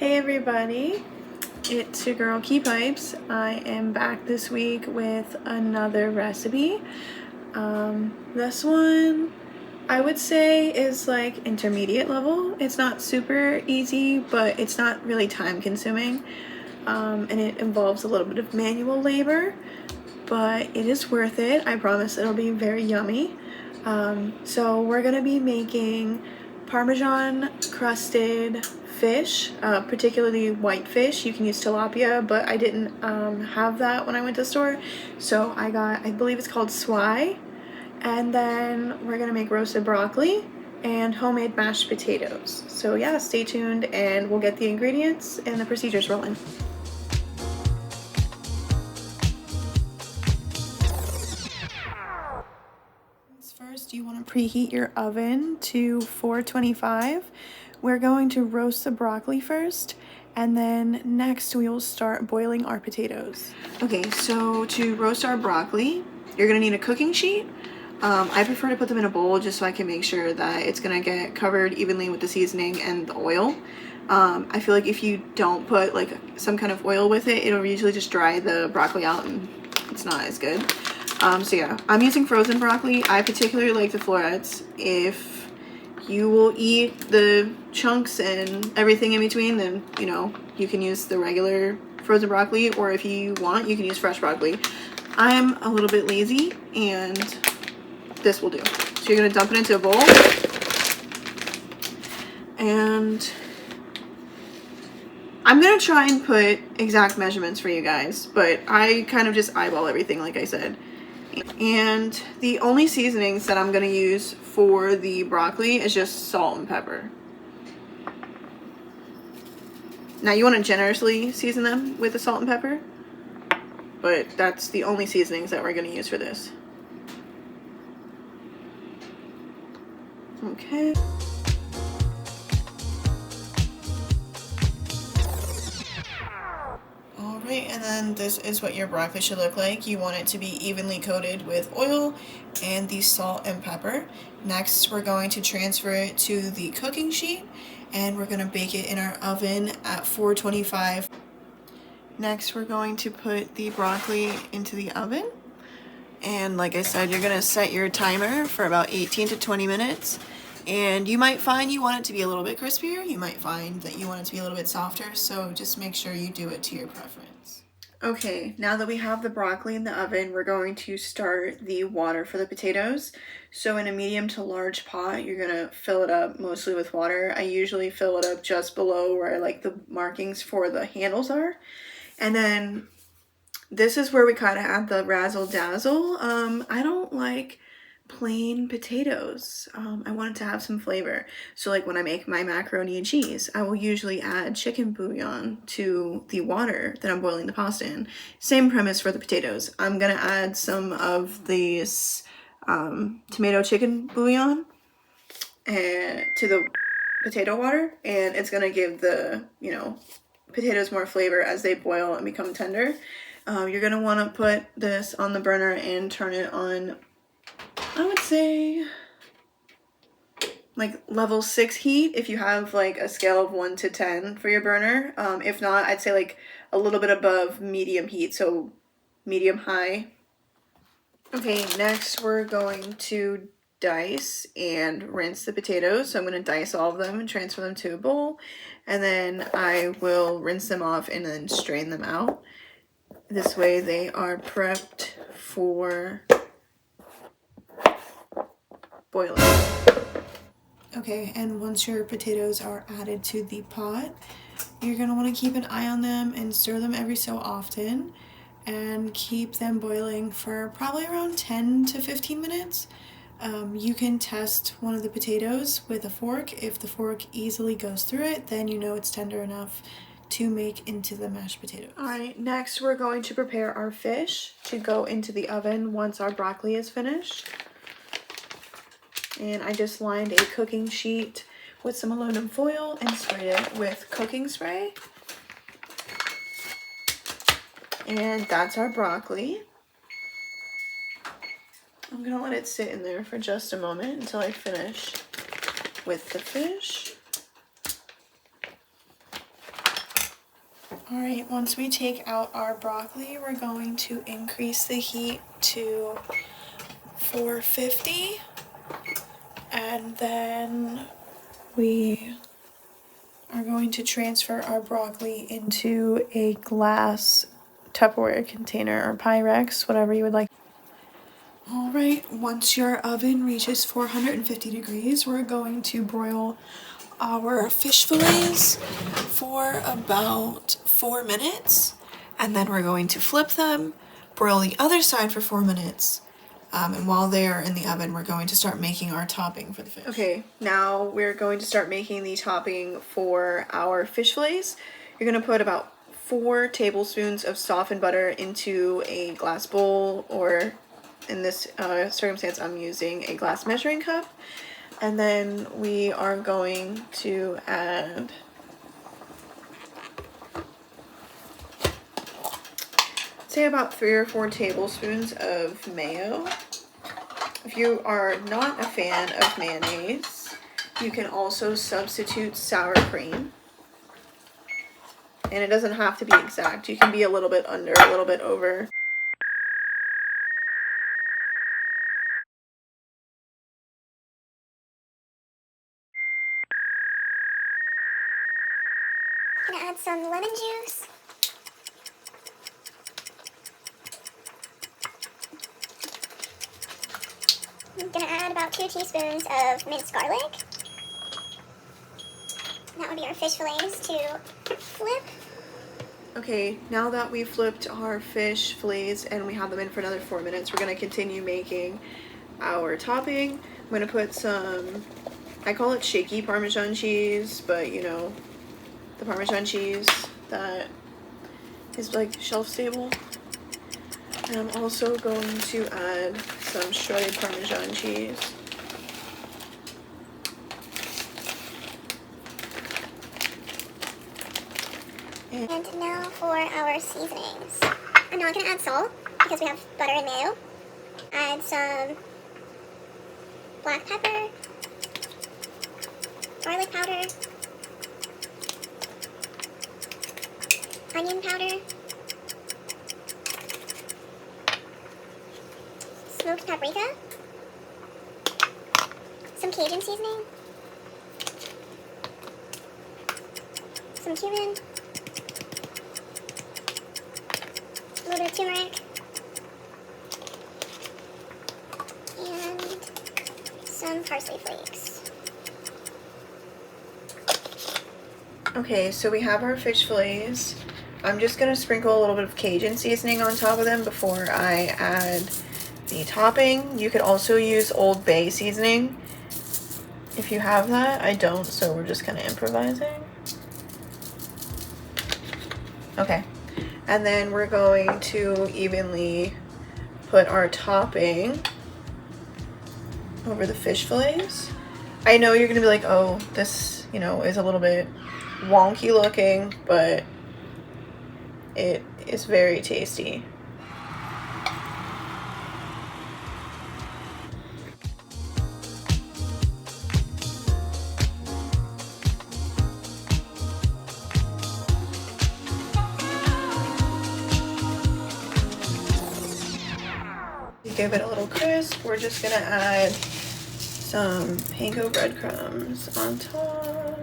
Hey everybody, it's your girl KeyPipesss. I am back this week with another recipe. This one I would say is like intermediate level. It's not super easy, but it's not really time consuming. And it involves a little bit of manual labor, but it is worth it. I promise it'll be very yummy. So we're gonna be making Parmesan crusted fish, particularly white fish. You can use tilapia, but I didn't have that when I went to the store, so I believe it's called swai. And then we're gonna make roasted broccoli and homemade mashed potatoes. So yeah, stay tuned and we'll get the ingredients and the procedures rolling. First, you want to preheat your oven to 425. We're going to roast the broccoli first, and then next we will start boiling our potatoes. Okay, so to roast our broccoli, you're going to need a cooking sheet. I prefer to put them in a bowl just so I can make sure that it's going to get covered evenly with the seasoning and the oil. I feel like if you don't put like some kind of oil with it, it'll usually just dry the broccoli out and it's not as good. So yeah, I'm using frozen broccoli. I particularly like the florets. If you will eat the chunks and everything in between, then, you know, you can use the regular frozen broccoli, or if you want, you can use fresh broccoli. I'm a little bit lazy, and this will do. So you're gonna dump it into a bowl, and I'm gonna try and put exact measurements for you guys, but I kind of just eyeball everything, like I said. And the only seasonings that I'm going to use for the broccoli is just salt and pepper. Now you want to generously season them with the salt and pepper, but that's the only seasonings that we're going to use for this. Okay. Alright, and then this is what your broccoli should look like. You want it to be evenly coated with oil and the salt and pepper. Next, we're going to transfer it to the cooking sheet, and we're going to bake it in our oven at 425. Next, we're going to put the broccoli into the oven. And like I said, you're going to set your timer for about 18 to 20 minutes. And you might find you want it to be a little bit crispier. You might find that you want it to be a little bit softer. So just make sure you do it to your preference. Okay, now that we have the broccoli in the oven, we're going to start the water for the potatoes. So in a medium to large pot, you're going to fill it up mostly with water. I usually fill it up just below where like the markings for the handles are. And then this is where we kind of add the razzle dazzle. I don't like plain potatoes. I want it to have some flavor. So like when I make my macaroni and cheese, I will usually add chicken bouillon to the water that I'm boiling the pasta in. Same premise for the potatoes. I'm gonna add some of this tomato chicken bouillon to the potato water, and it's gonna give the, you know, potatoes more flavor as they boil and become tender. You're gonna want to put this on the burner and turn it on, I would say like level 6 heat if you have like a scale of 1 to 10 for your burner. If not, I'd say like a little bit above medium heat, so medium high. Okay, next we're going to dice and rinse the potatoes. So I'm going to dice all of them and transfer them to a bowl, and then I will rinse them off and then strain them out. This way they are prepped for boiling. Okay, and once your potatoes are added to the pot, you're going to want to keep an eye on them and stir them every so often and keep them boiling for probably around 10 to 15 minutes. You can test one of the potatoes with a fork. If the fork easily goes through it, then you know it's tender enough to make into the mashed potatoes. Alright, next we're going to prepare our fish to go into the oven once our broccoli is finished. And I just lined a cooking sheet with some aluminum foil and sprayed it with cooking spray. And that's our broccoli. I'm gonna let it sit in there for just a moment until I finish with the fish. Alright, once we take out our broccoli, we're going to increase the heat to 450, and then we are going to transfer our broccoli into a glass Tupperware container or Pyrex, whatever you would like. Alright, once your oven reaches 450 degrees, we're going to broil our fish fillets for about 4 minutes, and then we're going to flip them, broil the other side for 4 minutes, and while they're in the oven, we're going to start making our topping for the fish. Okay, now we're going to start making the topping for our fish fillets. You're going to put about 4 tablespoons of softened butter into a glass bowl, or in this circumstance, I'm using a glass measuring cup. And then we are going to add say about 3 or 4 tablespoons of mayo. If you are not a fan of mayonnaise, you can also substitute sour cream. And it doesn't have to be exact. You can be a little bit under, a little bit over. I'm gonna add some lemon juice. I'm gonna add about 2 teaspoons of minced garlic. And that would be our fish fillets to flip. Okay, now that we've flipped our fish fillets and we have them in for another 4 minutes, we're gonna continue making our topping. I'm gonna put some, I call it shaky Parmesan cheese, but you know, the Parmesan cheese that is like shelf stable. And I'm also going to add some shredded Parmesan cheese. And now for our seasonings. I'm not gonna add salt because we have butter and mayo. Add some black pepper, garlic powder, onion powder, smoked paprika, some Cajun seasoning, some cumin, a little bit of turmeric, and some parsley flakes. Okay, so we have our fish fillets. I'm just gonna sprinkle a little bit of Cajun seasoning on top of them before I add the topping. You could also use Old Bay seasoning if you have that. I don't, so we're just kind of improvising. Okay, and then we're going to evenly put our topping over the fish fillets. I know you're gonna be like, oh, this, you know, is a little bit wonky looking, but it is very tasty. To give it a little crisp, we're just gonna add some panko breadcrumbs on top.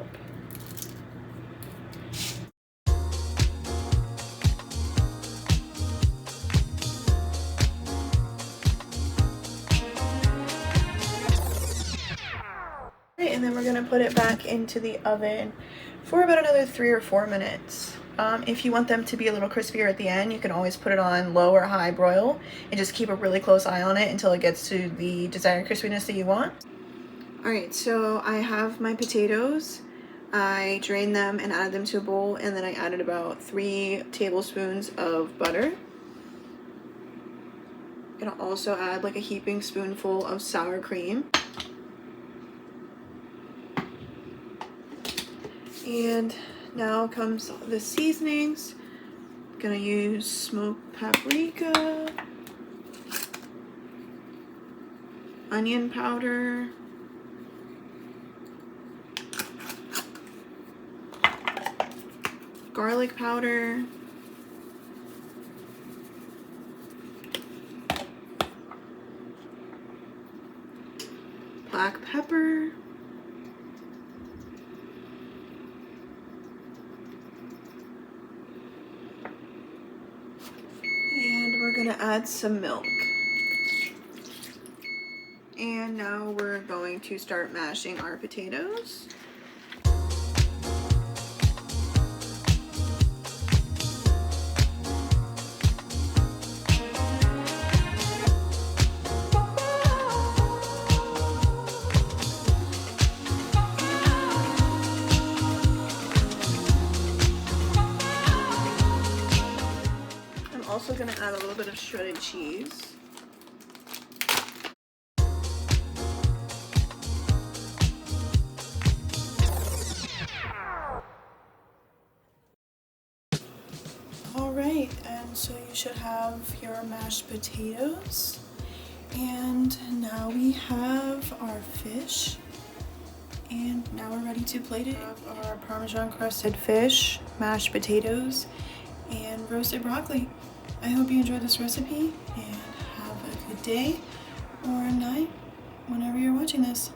And then we're gonna put it back into the oven for about another 3 or 4 minutes. If you want them to be a little crispier at the end, you can always put it on low or high broil and just keep a really close eye on it until it gets to the desired crispiness that you want. Alright, so I have my potatoes. I drained them and added them to a bowl, and then I added about 3 tablespoons of butter. I'm gonna also add like a heaping spoonful of sour cream. And now comes the seasonings. I'm gonna use smoked paprika, onion powder, garlic powder, black pepper, and we're gonna add some milk. And now we're going to start mashing our potatoes. I'm also going to add a little bit of shredded cheese. Alright, and so you should have your mashed potatoes. And now we have our fish. And now we're ready to plate it. We have our Parmesan crusted fish, mashed potatoes, and roasted broccoli. I hope you enjoyed this recipe and have a good day or a night whenever you're watching this.